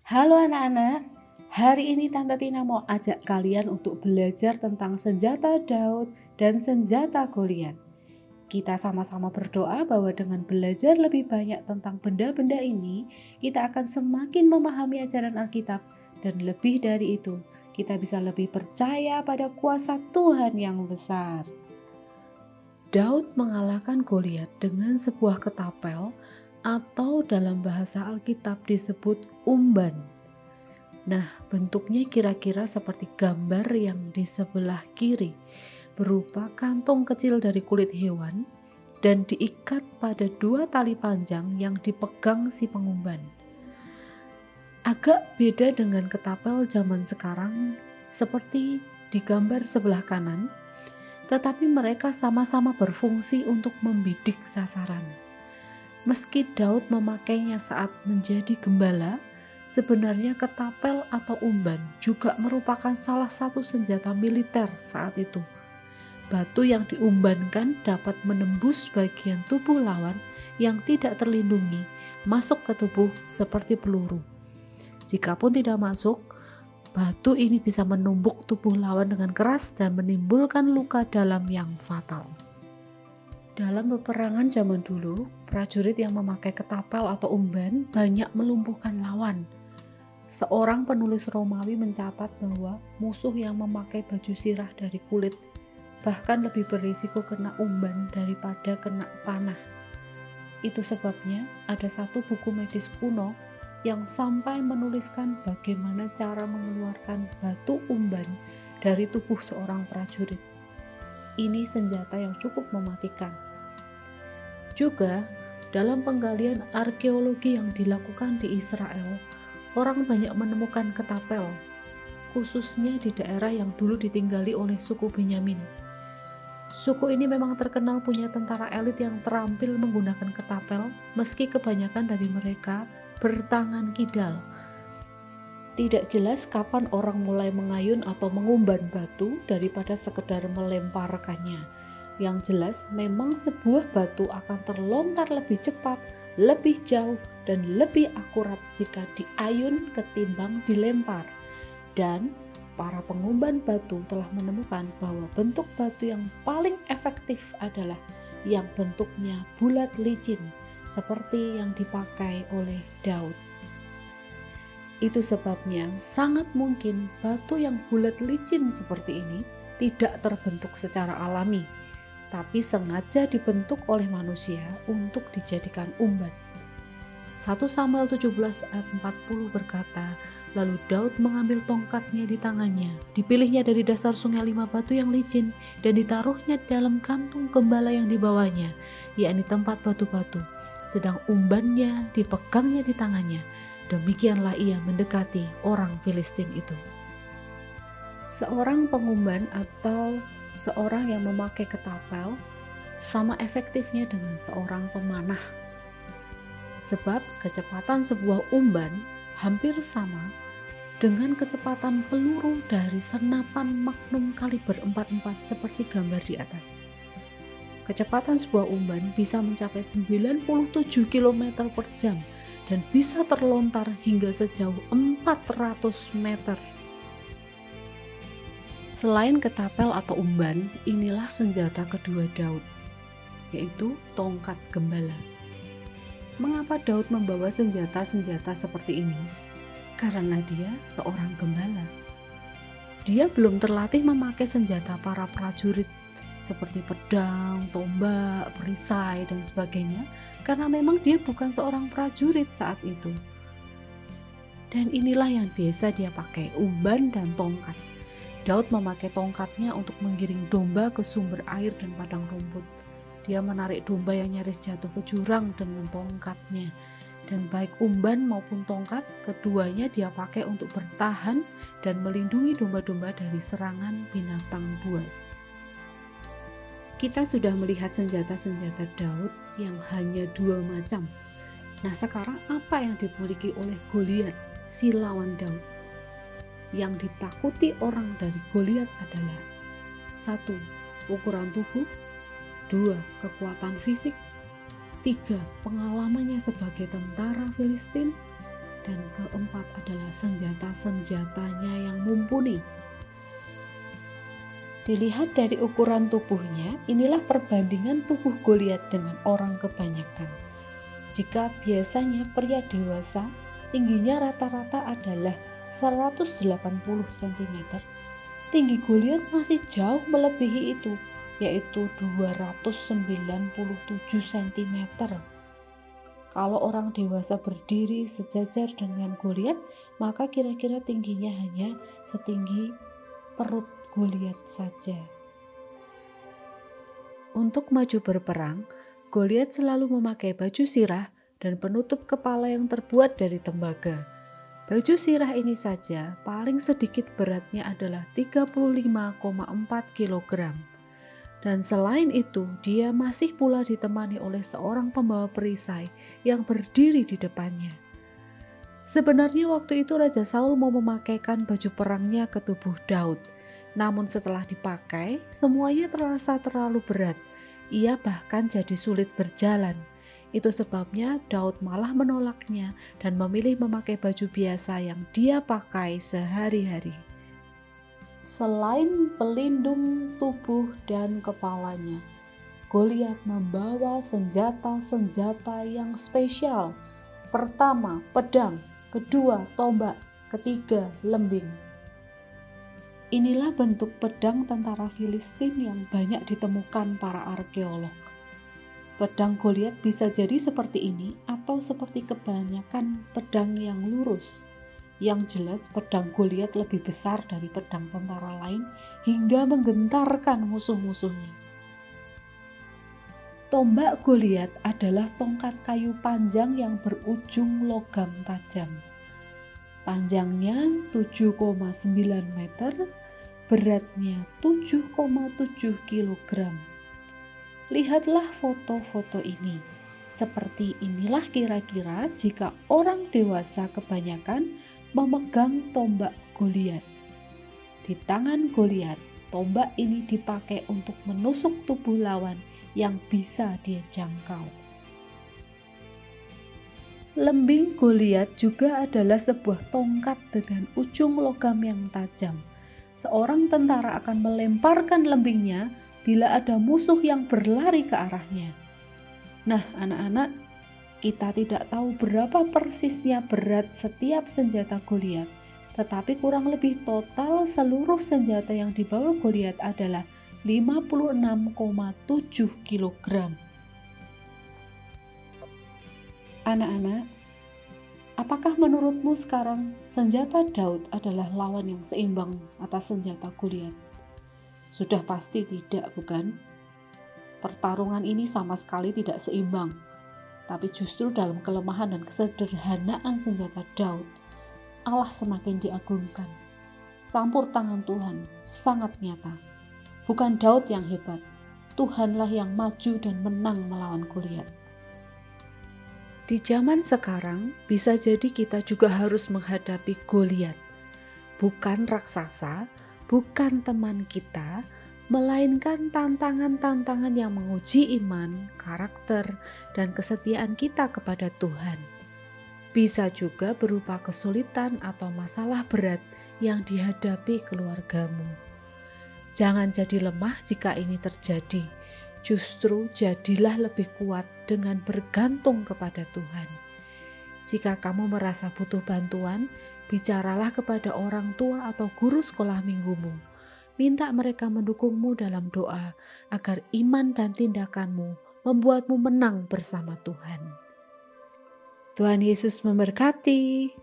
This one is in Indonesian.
Halo anak-anak, hari ini Tante Tina mau ajak kalian untuk belajar tentang senjata Daud dan senjata Goliat. Kita sama-sama berdoa bahwa dengan belajar lebih banyak tentang benda-benda ini, kita akan semakin memahami ajaran Alkitab dan lebih dari itu, kita bisa lebih percaya pada kuasa Tuhan yang besar. Daud mengalahkan Goliat dengan sebuah ketapel atau dalam bahasa Alkitab disebut umban. Nah, bentuknya kira-kira seperti gambar yang di sebelah kiri, berupa kantong kecil dari kulit hewan dan diikat pada 2 tali panjang yang dipegang si pengumban. Agak beda dengan ketapel zaman sekarang seperti di gambar sebelah kanan, tetapi mereka sama-sama berfungsi untuk membidik sasaran. Meski Daud memakainya saat menjadi gembala, sebenarnya ketapel atau umban juga merupakan salah satu senjata militer saat itu. Batu yang diumbankan dapat menembus bagian tubuh lawan yang tidak terlindungi masuk ke tubuh seperti peluru. Jikapun tidak masuk, batu ini bisa menumbuk tubuh lawan dengan keras dan menimbulkan luka dalam yang fatal. Dalam peperangan zaman dulu, prajurit yang memakai ketapel atau umban banyak melumpuhkan lawan. Seorang penulis Romawi mencatat bahwa musuh yang memakai baju sirah dari kulit bahkan lebih berisiko kena umban daripada kena panah. Itu sebabnya ada satu buku medis kuno yang sampai menuliskan bagaimana cara mengeluarkan batu umban dari tubuh seorang prajurit. Ini senjata yang cukup mematikan. Juga, dalam penggalian arkeologi yang dilakukan di Israel, orang banyak menemukan ketapel, khususnya di daerah yang dulu ditinggali oleh suku Benyamin. Suku ini memang terkenal punya tentara elit yang terampil menggunakan ketapel, meski kebanyakan dari mereka bertangan kidal. Tidak jelas kapan orang mulai mengayun atau mengumban batu daripada sekedar melemparkannya. Yang jelas memang sebuah batu akan terlontar lebih cepat, lebih jauh, dan lebih akurat jika diayun ketimbang dilempar. Dan para pengumban batu telah menemukan bahwa bentuk batu yang paling efektif adalah yang bentuknya bulat licin, seperti yang dipakai oleh Daud. Itu sebabnya sangat mungkin batu yang bulat licin seperti ini tidak terbentuk secara alami, tapi sengaja dibentuk oleh manusia untuk dijadikan umban. 1 Samuel 17 ayat 40 berkata, lalu Daud mengambil tongkatnya di tangannya, dipilihnya dari dasar sungai 5 batu yang licin, dan ditaruhnya dalam kantung gembala yang dibawanya, yakni tempat batu-batu, sedang umbannya dipegangnya di tangannya. Demikianlah ia mendekati orang Filistin itu. Seorang pengumban atau seorang yang memakai ketapel sama efektifnya dengan seorang pemanah. Sebab kecepatan sebuah umban hampir sama dengan kecepatan peluru dari senapan Magnum kaliber 44 seperti gambar di atas. Kecepatan sebuah umban bisa mencapai 97 km per jam dan bisa terlontar hingga sejauh 400 meter. Selain ketapel atau umban, inilah senjata kedua Daud, yaitu tongkat gembala. Mengapa Daud membawa senjata-senjata seperti ini? Karena dia seorang gembala. Dia belum terlatih memakai senjata para prajurit seperti pedang, tombak, perisai, dan sebagainya, karena memang dia bukan seorang prajurit saat itu. Dan inilah yang biasa dia pakai, umban dan tongkat. Daud memakai tongkatnya untuk menggiring domba ke sumber air dan padang rumput. Dia menarik domba yang nyaris jatuh ke jurang dengan tongkatnya. Dan baik umban maupun tongkat, keduanya dia pakai untuk bertahan dan melindungi domba-domba dari serangan binatang buas. Kita sudah melihat senjata-senjata Daud yang hanya 2 macam. Nah, sekarang apa yang dimiliki oleh Goliat, si lawan Daud? Yang ditakuti orang dari Goliat adalah 1. Ukuran tubuh, 2. Kekuatan fisik, 3. Pengalamannya sebagai tentara Filistin, Dan keempat adalah senjata-senjatanya yang mumpuni. Dilihat dari ukuran tubuhnya, inilah perbandingan tubuh Goliat dengan orang kebanyakan. Jika biasanya pria dewasa tingginya rata-rata adalah 180 cm, tinggi Goliat masih jauh melebihi itu, yaitu 297 cm. Kalau orang dewasa berdiri sejajar dengan Goliat, maka kira-kira tingginya hanya setinggi perut Goliat saja. Untuk maju berperang, Goliat selalu memakai baju sirah dan penutup kepala yang terbuat dari tembaga. Baju sirah ini saja paling sedikit beratnya adalah 35,4 kg. Dan selain itu, dia masih pula ditemani oleh seorang pembawa perisai yang berdiri di depannya. Sebenarnya waktu itu Raja Saul mau memakaikan baju perangnya ke tubuh Daud. Namun setelah dipakai, semuanya terasa terlalu berat. Ia bahkan jadi sulit berjalan. Itu sebabnya Daud malah menolaknya dan memilih memakai baju biasa yang dia pakai sehari-hari. Selain pelindung tubuh dan kepalanya, Goliat membawa senjata-senjata yang spesial. Pertama, pedang. Kedua, tombak. Ketiga, lembing. Inilah bentuk pedang tentara Filistin yang banyak ditemukan para arkeolog. Pedang Goliat bisa jadi seperti ini atau seperti kebanyakan pedang yang lurus. Yang jelas pedang Goliat lebih besar dari pedang tentara lain hingga menggentarkan musuh-musuhnya. Tombak Goliat adalah tongkat kayu panjang yang berujung logam tajam. Panjangnya 7,9 meter, beratnya 7,7 kg. Lihatlah foto-foto ini. Seperti inilah kira-kira jika orang dewasa kebanyakan memegang tombak Goliat. Di tangan Goliat, tombak ini dipakai untuk menusuk tubuh lawan yang bisa dia jangkau. Lembing Goliat juga adalah sebuah tongkat dengan ujung logam yang tajam. Seorang tentara akan melemparkan lembingnya bila ada musuh yang berlari ke arahnya. Nah, anak-anak, kita tidak tahu berapa persisnya berat setiap senjata Goliat, tetapi kurang lebih total seluruh senjata yang dibawa Goliat adalah 56,7 kg. Anak-anak, apakah menurutmu sekarang senjata Daud adalah lawan yang seimbang atas senjata Goliat? Sudah pasti tidak, bukan? Pertarungan ini sama sekali tidak seimbang. Tapi justru dalam kelemahan dan kesederhanaan senjata Daud, Allah semakin diagungkan. Campur tangan Tuhan sangat nyata. Bukan Daud yang hebat, Tuhanlah yang maju dan menang melawan Goliat. Di zaman sekarang, bisa jadi kita juga harus menghadapi Goliat. Bukan raksasa, bukan teman kita, melainkan tantangan-tantangan yang menguji iman, karakter, dan kesetiaan kita kepada Tuhan. Bisa juga berupa kesulitan atau masalah berat yang dihadapi keluargamu. Jangan jadi lemah jika ini terjadi. Justru jadilah lebih kuat dengan bergantung kepada Tuhan. Jika kamu merasa butuh bantuan, bicaralah kepada orang tua atau guru sekolah minggumu. Minta mereka mendukungmu dalam doa agar iman dan tindakanmu membuatmu menang bersama Tuhan. Tuhan Yesus memberkati.